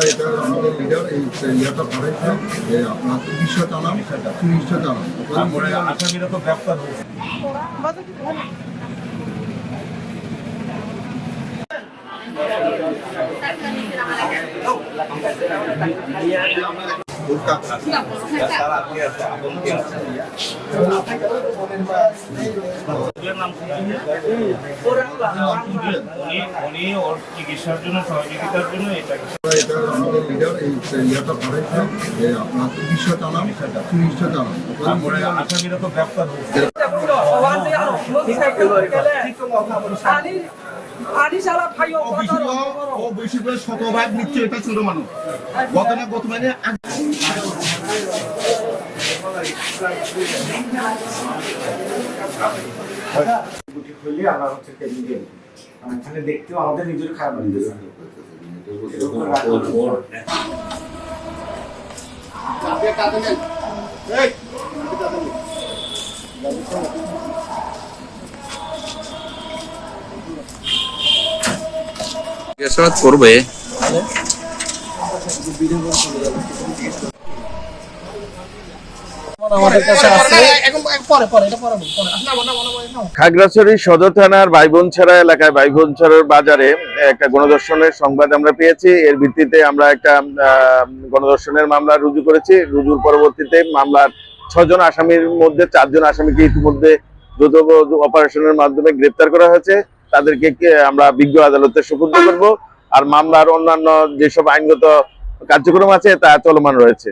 এটা আমাদের লিডার এই ইয়াটা করেছে যে আপনার চিকিৎসা চালান চিকিৎসা চালান তারপরে আসামিরা তো গ্রেপ্তার হয়েছে। উনি ওর চিকিৎসার জন্য সহযোগিতার জন্য এটা আমাদের লিডার এই ইয়াটা করেছে যে আপনার চিকিৎসা চালান চিকিৎসা চালান তারপরে আসামিরা তো গ্রেপ্তার হয়েছে। ও বেশি করে শতভাগ নিচ্ছে, এটা ছোট মানুষ গত মানে দেখতেও আমাদের নিজের খারাপ করবে খাগড়াছড়ি সদর থানার বাইবনছড়া এলাকায় বাইবনছড়ার বাজারে একটা গণধর্ষণের সংবাদ আমরা পেয়েছি। এর ভিত্তিতে আমরা একটা গণধর্ষণের মামলা রুজু করেছি। রুজুর পরবর্তীতে মামলার 6 জন আসামির মধ্যে 4 জন আসামিকে ইতিমধ্যে যৌথ অপারেশনের মাধ্যমে গ্রেপ্তার করা হয়েছে। তাদেরকে আমরা বিজ্ঞ আদালতে সুপর্দ করব। আর মামলার অন্যান্য যেসব আইনগত কার্যক্রম আছে তা চলমান রয়েছে।